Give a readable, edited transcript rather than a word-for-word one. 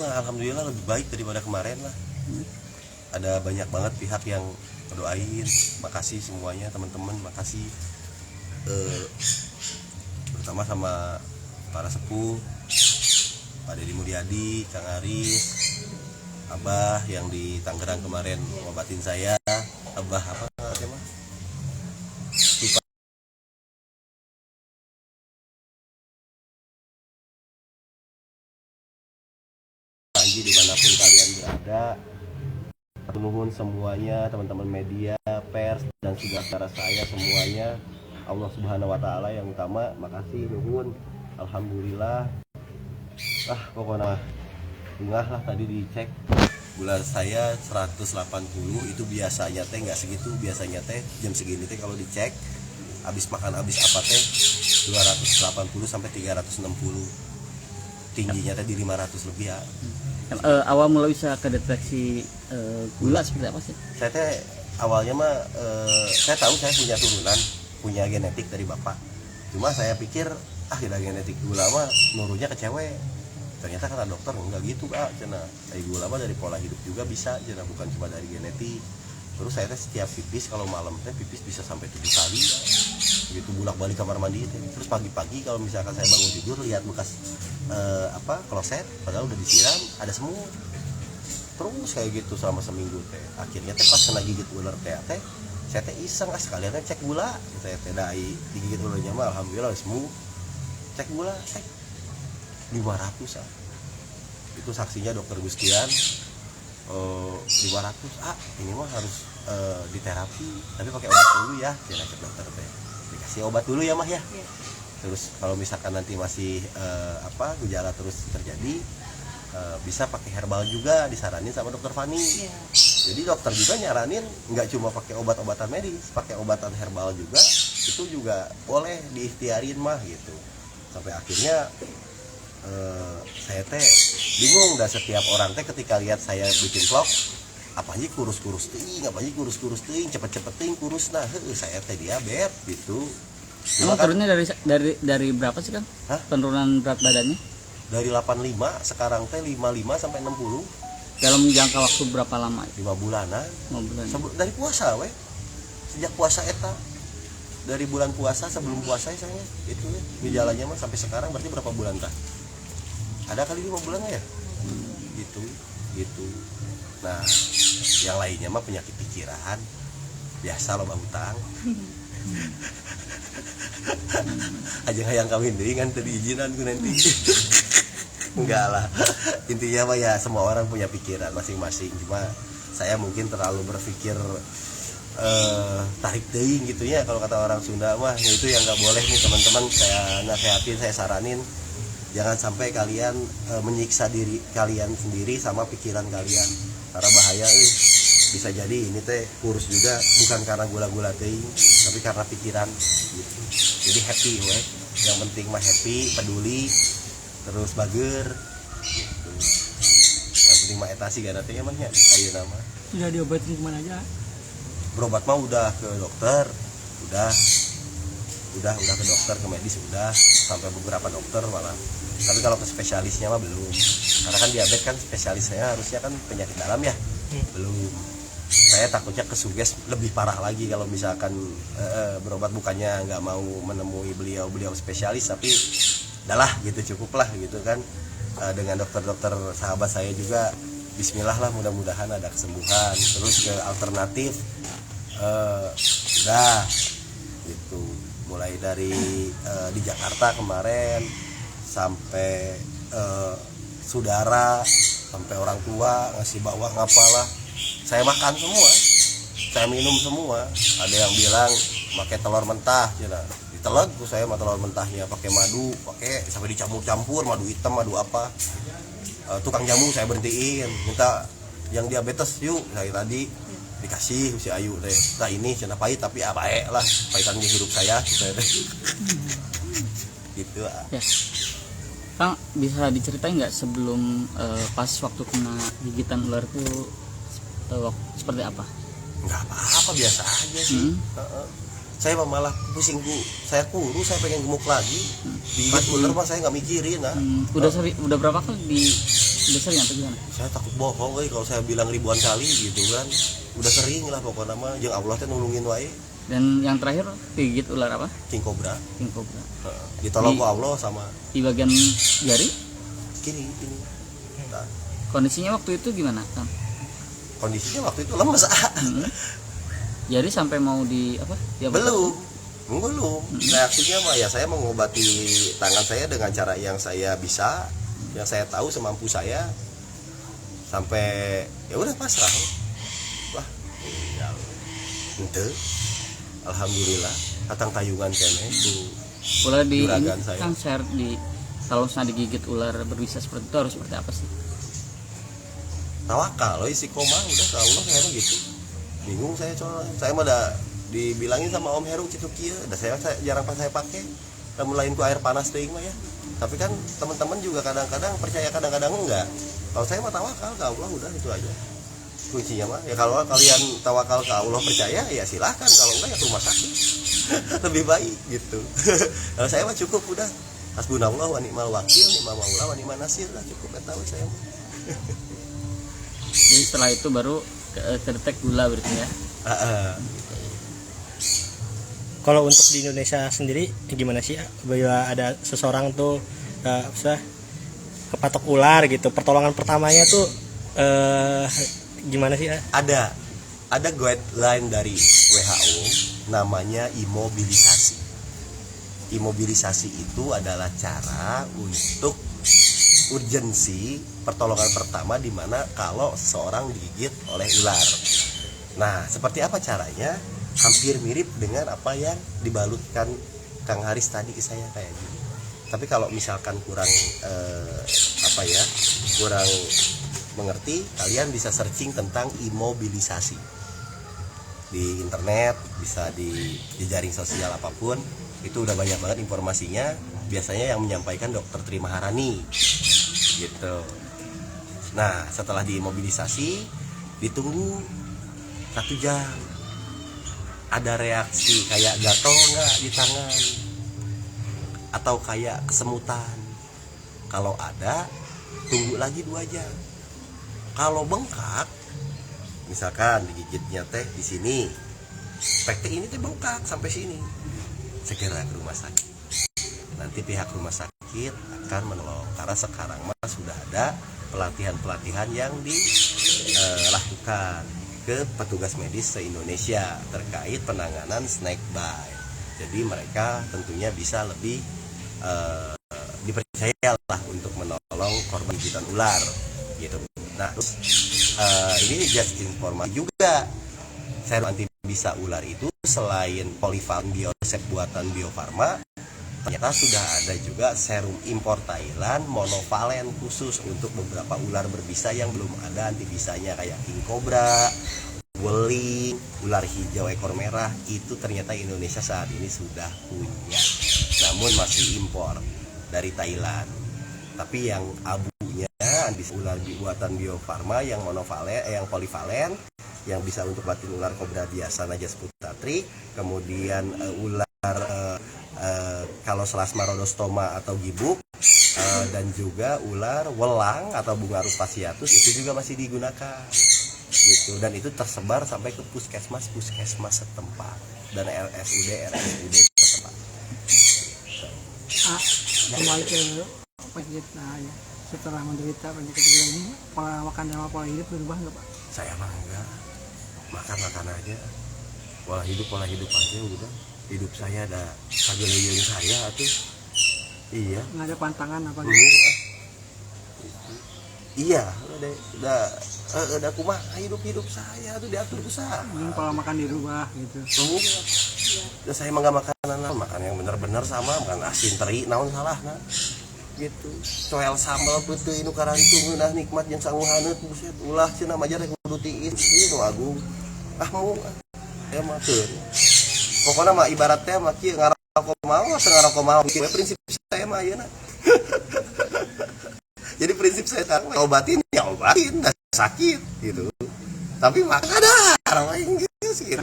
mah alhamdulillah lebih baik daripada kemarin lah. Ada banyak banget pihak yang doain, makasih semuanya teman-teman, makasih terutama sama para sepuh, Pak Deddy Mulyadi, Kang Aris, Abah yang di Tangerang kemarin ngobatin saya. Abah apa namanya? Panji dimanapun kalian berada, nuhun semuanya teman-teman media, pers dan juga saudara saya semuanya. Allah Subhanahu wa taala yang utama, makasih nuhun. Alhamdulillah. Pokoknya bunga lah tadi dicek gula saya 180, itu biasanya teh nggak segitu, biasanya teh jam segini teh kalau dicek habis makan habis apa teh 280 sampai 360, tingginya teh di 500 lebih ya. Awal mulai bisa kedeteksi gula seperti apa sih? Saya teh awalnya mah saya tahu saya punya turunan, punya genetik dari bapak. Cuma saya pikir genetik gula mah nurunnya ke cewek. Ternyata kata dokter enggak gitu cina. Dari gula mah dari pola hidup juga bisa, cina, bukan cuma dari genetik. Terus saya teh setiap pipis kalau malam teh pipis bisa sampai 7 kali. Begitu bolak-balik kamar mandi teh. Terus pagi-pagi kalau misalkan saya bangun tidur lihat bekas kloset padahal udah disiram ada semut. Terus kayak gitu selama seminggu teh. Akhirnya teh pas kena gigit ular teh saya teh iseng sekalian cek gula. Saya teh dai digigit ularnya mah alhamdulillah sembuh. Cek gula 500 itu saksinya dokter Gustian. 500 ini mah harus diterapi tapi pakai obat dulu ya, cek dokter teh dikasih obat dulu ya mah ya. Terus kalau misalkan nanti masih gejala terus terjadi bisa pakai herbal juga, disaranin sama dokter Fani. Jadi dokter juga nyaranin nggak cuma pakai obat-obatan medis, pakai obatan herbal juga, itu juga boleh diikhtiarin mah gitu. Sampai akhirnya saya teh bingung, dan setiap orang teh ketika lihat saya bikin vlog apanya kurus-kurus ting, cepet-cepet ting kurus, saya teh diabetes gitu. Emang turunnya dari berapa sih Kang? Penurunan berat badannya? Dari 85 sekarang teh 55 sampai 60. Dalam jangka waktu berapa lama? 5 bulanan. 5 bulan. Dari puasa sejak puasa eta. Dari bulan puasa sebelum puasa saya itu gejalanya mah sampai sekarang berarti berapa bulan kah? Ada kali 5 bulan ya? Gitu. Nah, yang lainnya mah penyakit pikiran. Biasa loba hutang. Aja hayang kawin deui kan teu diizinan ku nanti. Enggak lah. Intinya mah ya semua orang punya pikiran masing-masing. Cuma saya mungkin terlalu berpikir tarik deui gitu ya, kalau kata orang Sunda mah. Itu yang nggak boleh nih teman-teman, saya nasehatin, saya saranin jangan sampai kalian menyiksa diri kalian sendiri sama pikiran kalian, karena bahaya bisa jadi ini teh kurus juga bukan karena gula-gula teh, tapi karena pikiran gitu. Jadi happy yang penting mah happy, peduli, terus bager gitu. Yang penting mah eta sih gana teh mah nya ayeuna mah. Sudah diobatin kemana aja? Berobat mah udah ke dokter, udah ke dokter, ke medis udah, sampai beberapa dokter malah. Tapi kalau ke spesialisnya mah belum, karena kan diabetes kan spesialisnya harusnya kan penyakit dalam ya, belum. Saya takutnya kesuges lebih parah lagi kalau misalkan berobat, bukannya nggak mau menemui beliau spesialis, tapi udahlah gitu, cukuplah gitu kan. Dengan dokter-dokter sahabat saya juga, bismillah lah, mudah-mudahan ada kesembuhan. Terus ke alternatif udah gitu, mulai dari di Jakarta kemarin sampai saudara, sampai orang tua ngasih bawah ngapalah, saya makan semua, saya minum semua. Ada yang bilang pakai telur mentah, diteleg tuh saya sama telur mentahnya, pakai madu, pakai sampai dicampur-campur, madu hitam, madu apa. Tukang jamu saya berhentiin, minta yang diabetes yuk, saya tadi dikasih si Ayu teh, nah ini cina pahit tapi baik lah, pahitan di hidup saya gitu. Ya. Kang, bisa diceritain nggak sebelum pas waktu kena gigitan ular itu seperti apa? Nggak apa-apa, biasa aja sih. Saya malah pusing, saya kurus, saya pengen gemuk lagi. Digigit ular mah saya nggak mikirin. Udah berapa kali Udah sering atau gimana? Saya takut bohong kalau saya bilang ribuan kali gitu kan. Udah sering lah pokoknya mah jeung Allah teh nulungin wae. Dan yang terakhir digigit ular apa? King Cobra. King cobra. Ditolong ku Allah sama Di bagian jari. ini. Nah, Kondisinya waktu itu gimana, Kang? kondisinya waktu itu lemes. Jari sampai mau di apa? Belum. Reaksinya mah ya saya mengobati tangan saya dengan cara yang saya bisa, yang saya tahu semampu saya. Sampai ya udah pasrah. Wah, tinggal. Ente. Alhamdulillah, katang tayungan kene itu. Ular di ini, juragan saya. Kang share di kalau misalnya digigit ular berbisa seperti itu harus seperti apa sih? Tawakal, isi koma udah ke Allah saya mah gitu. Bingung saya soalnya. Saya mah udah dibilangin sama Om Heru gitu kieu, udah saya jarang pas saya pakai. Kamu lain ku air panas teuing mah ya. Tapi kan teman-teman juga kadang-kadang percaya kadang-kadang enggak. Kalau saya mah tawakal ke Allah udah itu aja. Kuncinya mah ya kalau kalian tawakal ke Allah percaya ya silahkan, kalau enggak ya ke rumah sakit. Lebih baik gitu. Kalau saya mah cukup udah. Hasbunallah wa ni'mal wakil, ni'mal maula wa ni'man nasir lah cukup tahu saya mah. Jadi setelah itu baru kedetek gula berarti ya. Kalau untuk di Indonesia sendiri gimana sih bila ada seseorang tuh kepatok ular gitu, pertolongan pertamanya tuh gimana sih? Ada guideline dari WHO namanya imobilisasi. Imobilisasi itu adalah cara untuk urgensi pertolongan pertama di mana kalau seseorang digigit oleh ular. Nah, seperti apa caranya? Hampir mirip dengan apa yang dibalutkan Kang Haris tadi ke saya kayak gini. Tapi kalau misalkan kurang kurang mengerti, kalian bisa searching tentang imobilisasi di internet, bisa di jaring sosial apapun. Itu udah banyak banget informasinya. Biasanya yang menyampaikan Dr. Tri Maharani gitu. Nah, setelah diimobilisasi ditunggu 1 jam. Ada reaksi kayak gatal nggak di tangan atau kayak kesemutan. Kalau ada, tunggu lagi 2 jam. Kalau bengkak, misalkan digigitnya teh di sini, pekte ini teh bengkak sampai sini, segera ke rumah sakit. Nanti pihak rumah sakit akan menolong karena sekarang mah sudah ada pelatihan-pelatihan yang dilakukan ke petugas medis se-Indonesia terkait penanganan snake bite. Jadi mereka tentunya bisa lebih dipercaya lah untuk menolong korban gigitan ular gitu. Nah, ini just informasi juga. Serum antibisa ular itu selain Polyvalent Biosec buatan Bio Farma, ternyata sudah ada juga serum impor Thailand monovalen khusus untuk beberapa ular berbisa yang belum ada antibisanya kayak King Cobra, Weling, ular hijau ekor merah. Itu ternyata Indonesia saat ini sudah punya, namun masih impor dari Thailand. Tapi yang abunya antibisa ular buatan Bio Farma yang monovalen, yang polivalen, yang bisa untuk batin ular kobra biasa Najas putatri, kemudian ular kalau selasma rhodostoma atau gibuk, dan juga ular welang atau bunga rufasiatus itu juga masih digunakan gitu. Dan itu tersebar sampai ke puskesmas setempat dan RSUD setempat. Kembali ke penyakit, nah ya, setelah menderita penyakit gula ini, pola makan dan pola hidup berubah nggak Pak? Saya mah enggak, makan aja, pola hidup aja udah. Hidup saya ada kageleung saya tuh. Iya. Nggak ada pantangan apa gitu? Iya, udah kumaha hidup saya tuh diatur usaha. Mungkin pola makan dirubah gitu. Udah saya mah gak makan yang bener-bener sama, makan asin teri, naon salah nah. Gitu. Coel sambal peuteui nu karantung nah nikmat yang sangu haneut buset ulah cenah mah rek kudu tiis ieu nu agung. Mu ya mah teu. Pokoknya mah ibaratnya mah kieu ngarokok mau ngarokok mau kieu prinsip saya mah ayeuna. Jadi prinsip saya tahu obatin ya obatin, sakit gitu. Tapi mah kadar lain gitu sih.